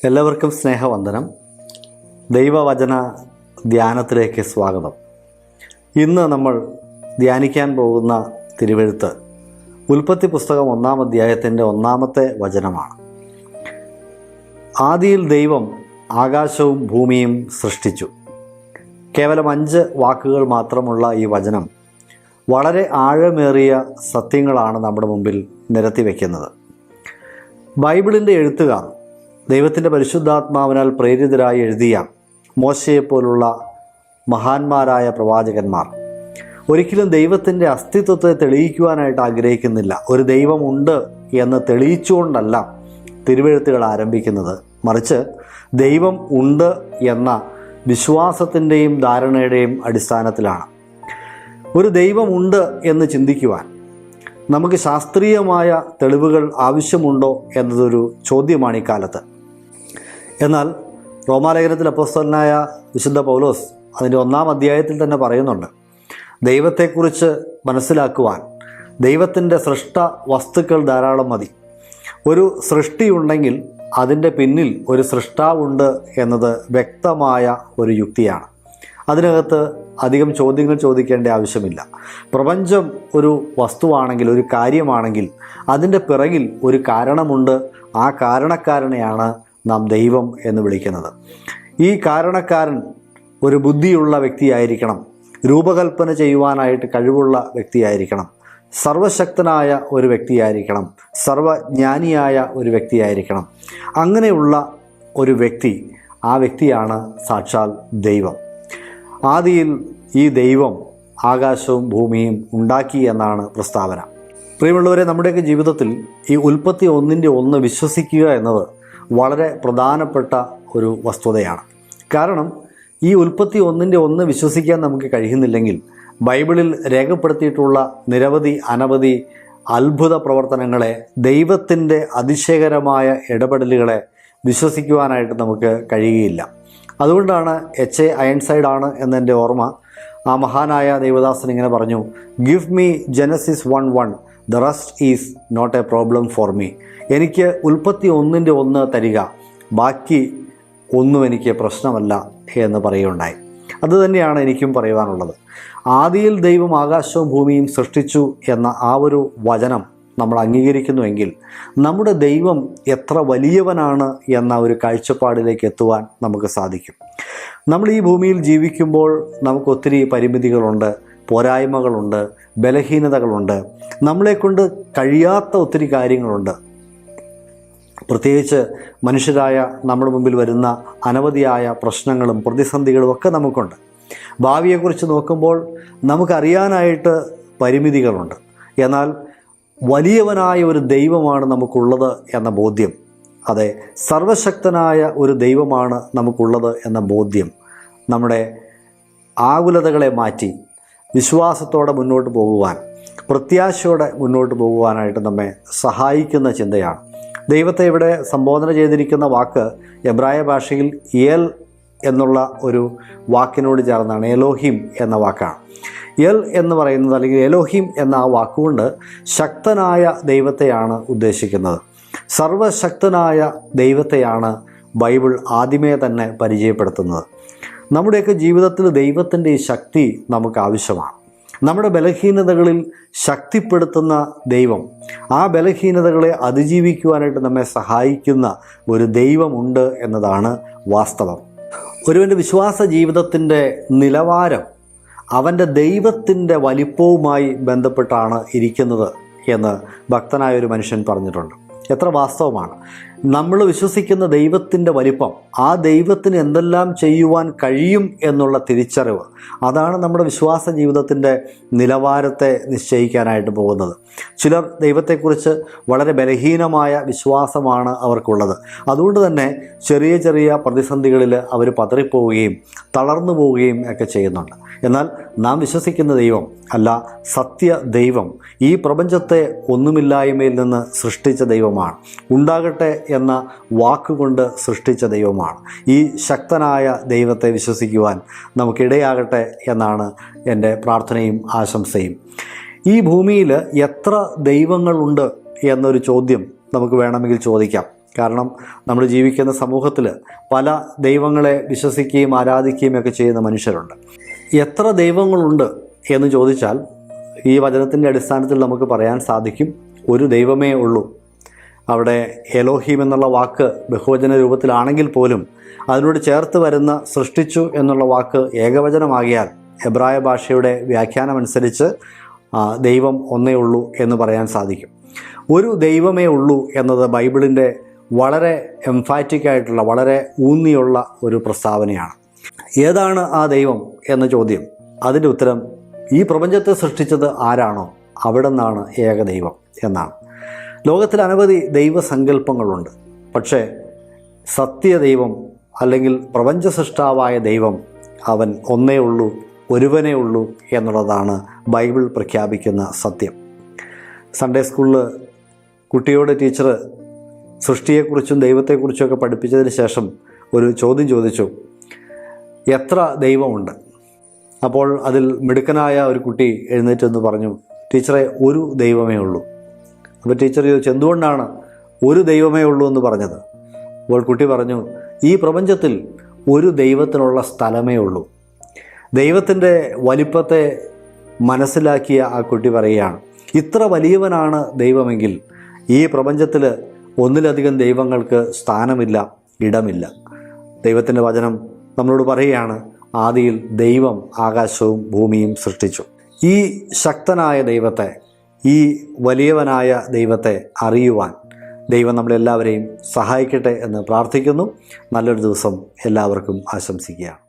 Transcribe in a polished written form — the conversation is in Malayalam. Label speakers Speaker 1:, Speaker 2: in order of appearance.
Speaker 1: എല്ലാവർക്കും സ്നേഹവന്ദനം. ദൈവവചന ധ്യാനത്തിലേക്ക് സ്വാഗതം. ഇന്ന് നമ്മൾ ധ്യാനിക്കാൻ പോകുന്ന തിരുവെഴുത്ത് ഉൽപ്പത്തി പുസ്തകം 1-ാം അധ്യായത്തിൻ്റെ 1-ാമത്തെ വചനമാണ്. ആദിയിൽ ദൈവം ആകാശവും ഭൂമിയും സൃഷ്ടിച്ചു. കേവലം 5 വാക്കുകൾ മാത്രമുള്ള ഈ വചനം വളരെ ആഴമേറിയ സത്യങ്ങളാണ് നമ്മുടെ മുമ്പിൽ നിരത്തി വയ്ക്കുന്നത്. ബൈബിളിൻ്റെ എഴുത്തുകാർ ദൈവത്തിൻ്റെ പരിശുദ്ധാത്മാവിനാൽ പ്രേരിതരായി എഴുതിയ മോശയെപ്പോലുള്ള മഹാന്മാരായ പ്രവാചകന്മാർ ഒരിക്കലും ദൈവത്തിൻ്റെ അസ്തിത്വത്തെ തെളിയിക്കുവാനായിട്ട് ആഗ്രഹിക്കുന്നില്ല. ഒരു ദൈവമുണ്ട് എന്ന് തെളിയിച്ചുകൊണ്ടല്ല തിരുവെഴുത്തുകൾ ആരംഭിക്കുന്നത്, മറിച്ച് ദൈവം ഉണ്ട് എന്ന വിശ്വാസത്തിൻ്റെയും ധാരണയുടെയും അടിസ്ഥാനത്തിലാണ്. ഒരു ദൈവമുണ്ട് എന്ന് ചിന്തിക്കുവാൻ നമുക്ക് ശാസ്ത്രീയമായ തെളിവുകൾ ആവശ്യമുണ്ടോ എന്നതൊരു ചോദ്യമാണ് ഇക്കാലത്ത്. എന്നാൽ റോമാലേഖനത്തിൽ അപ്പോസ്തലനായ വിശുദ്ധ പൗലോസ് അതിൻ്റെ 1-ാം അധ്യായത്തിൽ തന്നെ പറയുന്നുണ്ട്, ദൈവത്തെക്കുറിച്ച് മനസ്സിലാക്കുവാൻ ദൈവത്തിൻ്റെ സൃഷ്ട വസ്തുക്കൾ ധാരാളം മതി. ഒരു സൃഷ്ടിയുണ്ടെങ്കിൽ അതിൻ്റെ പിന്നിൽ ഒരു സൃഷ്ടാവുണ്ട് എന്നത് വ്യക്തമായ ഒരു യുക്തിയാണ്. അതിനകത്ത് അധികം ചോദ്യങ്ങൾ ചോദിക്കേണ്ട ആവശ്യമില്ല. പ്രപഞ്ചം ഒരു വസ്തുവാണെങ്കിൽ, ഒരു കാര്യമാണെങ്കിൽ അതിൻ്റെ പിറകിൽ ഒരു കാരണമുണ്ട്. ആ കാരണക്കാരനെയാണ് നാം ദൈവം എന്ന് വിളിക്കുന്നത്. ഈ കാരണക്കാരൻ ഒരു ബുദ്ധിയുള്ള വ്യക്തിയായിരിക്കണം, രൂപകൽപ്പന ചെയ്യുവാനായിട്ട് കഴിവുള്ള വ്യക്തിയായിരിക്കണം, സർവശക്തനായ ഒരു വ്യക്തിയായിരിക്കണം, സർവജ്ഞാനിയായ ഒരു വ്യക്തിയായിരിക്കണം. അങ്ങനെയുള്ള ഒരു വ്യക്തി, ആ വ്യക്തിയാണ് സാക്ഷാൽ ദൈവം. ആദിയിൽ ഈ ദൈവം ആകാശവും ഭൂമിയും ഉണ്ടാക്കി എന്നാണ് പ്രസ്താവന. പ്രിയമുള്ളവരെ, നമ്മുടെയൊക്കെ ജീവിതത്തിൽ ഈ ഉൽപ്പത്തി 1-ന്റെ 1 വിശ്വസിക്കുക എന്നത് വളരെ പ്രധാനപ്പെട്ട ഒരു വസ്തുതയാണ്. കാരണം ഈ ഉൽപ്പത്തി 1-ന്റെ 1 വിശ്വസിക്കാൻ നമുക്ക് കഴിയുന്നില്ലെങ്കിൽ ബൈബിളിൽ രേഖപ്പെടുത്തിയിട്ടുള്ള നിരവധി അനവധി അത്ഭുത പ്രവർത്തനങ്ങളെ, ദൈവത്തിൻ്റെ അതിശയകരമായ ഇടപെടലുകളെ വിശ്വസിക്കുവാനായിട്ട് നമുക്ക് കഴിയുകയില്ല. അതുകൊണ്ടാണ് H.A. അയൺസൈഡ് ആണ് എന്നെൻ്റെ ഓർമ്മ. ആ മഹാനായ ദൈവദാസൻ ഇങ്ങനെ പറഞ്ഞു, give me Genesis 1:1, the rest is not a problem for me. എനിക്ക് ഉൽപ്പത്തി 1-ന്റെ 1 തരിക, ബാക്കി ഒന്നും എനിക്ക് പ്രശ്നമല്ല എന്ന് പറയുകയുണ്ടായി. അതുതന്നെയാണ് എനിക്കും പറയുവാനുള്ളത്. ആദിയിൽ ദൈവം ആകാശവും ഭൂമിയും സൃഷ്ടിച്ചു എന്ന ആ ഒരു വചനം നമ്മൾ അംഗീകരിക്കുന്നുവെങ്കിൽ നമ്മുടെ ദൈവം എത്ര വലിയവനാണ് എന്ന ഒരു കാഴ്ചപ്പാടിലേക്ക് എത്തുവാൻ നമുക്ക് സാധിക്കും. നമ്മൾ ഈ ഭൂമിയിൽ ജീവിക്കുമ്പോൾ നമുക്ക് ഒത്തിരി പരിമിതികളുണ്ട്, പോരായ്മകളുണ്ട്, ബലഹീനതകളുണ്ട്, നമ്മളെക്കൊണ്ട് കഴിയാത്ത ഒത്തിരി കാര്യങ്ങളുണ്ട്. പ്രത്യേകിച്ച് മനുഷ്യരായ നമ്മുടെ മുമ്പിൽ വരുന്ന അനവധിയായ പ്രശ്നങ്ങളും പ്രതിസന്ധികളും ഒക്കെ നമുക്കുണ്ട്. ഭാവിയെക്കുറിച്ച് നോക്കുമ്പോൾ നമുക്കറിയാനായിട്ട് പരിമിതികളുണ്ട്. എന്നാൽ വലിയവനായ ഒരു ദൈവമാണ് നമുക്കുള്ളത് എന്ന ബോധ്യം, അതെ, സർവശക്തനായ ഒരു ദൈവമാണ് നമുക്കുള്ളത് എന്ന ബോധ്യം നമ്മുടെ ആകുലതകളെ മാറ്റി വിശ്വാസത്തോടെ മുന്നോട്ട് പോകുവാൻ, പ്രത്യാശയോടെ മുന്നോട്ട് പോകുവാനായിട്ട് നമ്മെ സഹായിക്കുന്ന ചിന്തയാണ്. ദൈവത്തെ ഇവിടെ സംബോധന ചെയ്തിരിക്കുന്ന വാക്ക് എബ്രായ ഭാഷയിൽ ഏൽ എന്നുള്ള ഒരു വാക്കിനോട് ചേർന്നാണ്, എലോഹിം എന്ന വാക്കാണ്. എൽ എന്ന് പറയുന്നത്, അല്ലെങ്കിൽ എലോഹിം എന്ന ആ വാക്കുകൊണ്ട് ശക്തനായ ദൈവത്തെയാണ് ഉദ്ദേശിക്കുന്നത്. സർവശക്തനായ ദൈവത്തെയാണ് ബൈബിൾ ആദ്യമേ തന്നെ പരിചയപ്പെടുത്തുന്നത്. നമ്മുടെയൊക്കെ ജീവിതത്തിൽ ദൈവത്തിൻ്റെ ഈ ശക്തി നമുക്ക് ആവശ്യമാണ്. നമ്മുടെ ബലഹീനതകളിൽ ശക്തിപ്പെടുത്തുന്ന ദൈവം, ആ ബലഹീനതകളെ അതിജീവിക്കുവാനായിട്ട് നമ്മെ സഹായിക്കുന്ന ഒരു ദൈവമുണ്ട് എന്നതാണ് വാസ്തവം. ഒരുവൻ്റെ വിശ്വാസ ജീവിതത്തിൻ്റെ നിലവാരം അവൻ്റെ ദൈവത്തിൻ്റെ വലിപ്പവുമായി ബന്ധപ്പെട്ടാണ് ഇരിക്കുന്നത് എന്ന് ഭക്തനായ ഒരു മനുഷ്യൻ പറഞ്ഞിട്ടുണ്ട്. എത്ര വാസ്തവമാണ്. നമ്മൾ വിശ്വസിക്കുന്ന ദൈവത്തിൻ്റെ വലിപ്പം, ആ ദൈവത്തിന് എന്തെല്ലാം ചെയ്യുവാൻ കഴിയും എന്നുള്ള തിരിച്ചറിവ്, അതാണ് നമ്മുടെ വിശ്വാസ ജീവിതത്തിൻ്റെ നിലവാരത്തെ നിശ്ചയിക്കാനായിട്ട് പോകുന്നത്. ചിലർ ദൈവത്തെക്കുറിച്ച് വളരെ ബലഹീനമായ വിശ്വാസമാണ് അവർക്കുള്ളത്. അതുകൊണ്ട് തന്നെ ചെറിയ ചെറിയ പ്രതിസന്ധികളിൽ അവർ പതറിപ്പോവുകയും തളർന്നു പോവുകയും ഒക്കെ ചെയ്യുന്നുണ്ട്. എന്നാൽ നാം വിശ്വസിക്കുന്ന ദൈവം അല്ല, സത്യ ദൈവം ഈ പ്രപഞ്ചത്തെ ഒന്നുമില്ലായ്മയിൽ നിന്ന് സൃഷ്ടിച്ച ദൈവമാണ്. ഉണ്ടാകട്ടെ എന്ന വാക്കുകൊണ്ട് സൃഷ്ടിച്ച ദൈവമാണ്. ഈ ശക്തനായ ദൈവത്തെ വിശ്വസിക്കുവാൻ നമുക്കിടയാകട്ടെ എന്നാണ് എൻ്റെ പ്രാർത്ഥനയും ആശംസയും. ഈ ഭൂമിയിൽ എത്ര ദൈവങ്ങളുണ്ട് എന്നൊരു ചോദ്യം നമുക്ക് വേണമെങ്കിൽ ചോദിക്കാം. കാരണം നമ്മൾ ജീവിക്കുന്ന സമൂഹത്തിൽ പല ദൈവങ്ങളെ വിശ്വസിക്കുകയും ആരാധിക്കുകയും ഒക്കെ ചെയ്യുന്ന മനുഷ്യരുണ്ട്. എത്ര ദൈവങ്ങളുണ്ട് എന്ന് ചോദിച്ചാൽ ഈ വചനത്തിൻ്റെ അടിസ്ഥാനത്തിൽ നമുക്ക് പറയാൻ സാധിക്കും, ഒരു ദൈവമേ ഉള്ളൂ. അവിടെ എലോഹീം എന്നുള്ള വാക്ക് ബഹുവചന രൂപത്തിലാണെങ്കിൽ പോലും അതിനോട് ചേർത്ത് വരുന്ന സൃഷ്ടിച്ചു എന്നുള്ള വാക്ക് ഏകവചനമാകിയാൽ എബ്രായ ഭാഷയുടെ വ്യാഖ്യാനമനുസരിച്ച് ദൈവം ഒന്നേ ഉള്ളൂ എന്ന് പറയാൻ സാധിക്കും. ഒരു ദൈവമേ ഉള്ളൂ എന്നത് ബൈബിളിൻ്റെ വളരെ എംഫാറ്റിക്കായിട്ടുള്ള, വളരെ ഊന്നിയുള്ള ഒരു പ്രസ്താവനയാണ്. ഏതാണ് ആ ദൈവം എന്ന ചോദ്യം, അതിൻ്റെ ഉത്തരം ഈ പ്രപഞ്ചത്തെ സൃഷ്ടിച്ചത് ആരാണോ അവിടെ നിന്നാണ് ഏകദൈവം എന്നാണ്. ലോകത്തിൽ അനവധി ദൈവസങ്കല്പങ്ങളുണ്ട്. പക്ഷേ സത്യദൈവം അല്ലെങ്കിൽ പ്രപഞ്ച സൃഷ്ടാവായ ദൈവം അവൻ ഒന്നേ ഉള്ളൂ, ഒരുവനേ ഉള്ളൂ എന്നുള്ളതാണ് ബൈബിൾ പ്രഖ്യാപിക്കുന്ന സത്യം. സൺഡേ സ്കൂളിൽ കുട്ടിയോട് ടീച്ചർ സൃഷ്ടിയെക്കുറിച്ചും ദൈവത്തെക്കുറിച്ചുമൊക്കെ പഠിപ്പിച്ചതിന് ശേഷം ഒരു ചോദ്യം ചോദിച്ചു, എത്ര ദൈവമുണ്ട്? അപ്പോൾ അതിൽ മിടുക്കനായ ഒരു കുട്ടി എഴുന്നേറ്റെന്ന് പറഞ്ഞു, ടീച്ചറെ ഒരു ദൈവമേ ഉള്ളൂ. അപ്പോൾ ടീച്ചർ ചോദിച്ചു, എന്തുകൊണ്ടാണ് ഒരു ദൈവമേ ഉള്ളൂ എന്ന് പറഞ്ഞത്? അപ്പോൾ കുട്ടി പറഞ്ഞു, ഈ പ്രപഞ്ചത്തിൽ ഒരു ദൈവത്തിനുള്ള സ്ഥലമേ ഉള്ളൂ. ദൈവത്തിൻ്റെ വലിപ്പത്തെ മനസ്സിലാക്കിയ ആ കുട്ടി പറയുകയാണ്, ഇത്ര വലിയവനാണ് ദൈവമെങ്കിൽ ഈ പ്രപഞ്ചത്തിൽ ഒന്നിലധികം ദൈവങ്ങൾക്ക് സ്ഥാനമില്ല, ഇടമില്ല. ദൈവത്തിൻ്റെ വചനം നമ്മളോട് പറയുകയാണ്, ആദിയിൽ ദൈവം ആകാശവും ഭൂമിയും സൃഷ്ടിച്ചു. ഈ ശക്തനായ ദൈവത്തെ, ഈ വലിയവനായ ദൈവത്തെ അറിയുവാൻ ദൈവം നമ്മളെല്ലാവരെയും സഹായിക്കട്ടെ എന്ന് പ്രാർത്ഥിക്കുന്നു. നല്ലൊരു ദിവസം എല്ലാവർക്കും ആശംസിക്കുകയാണ്.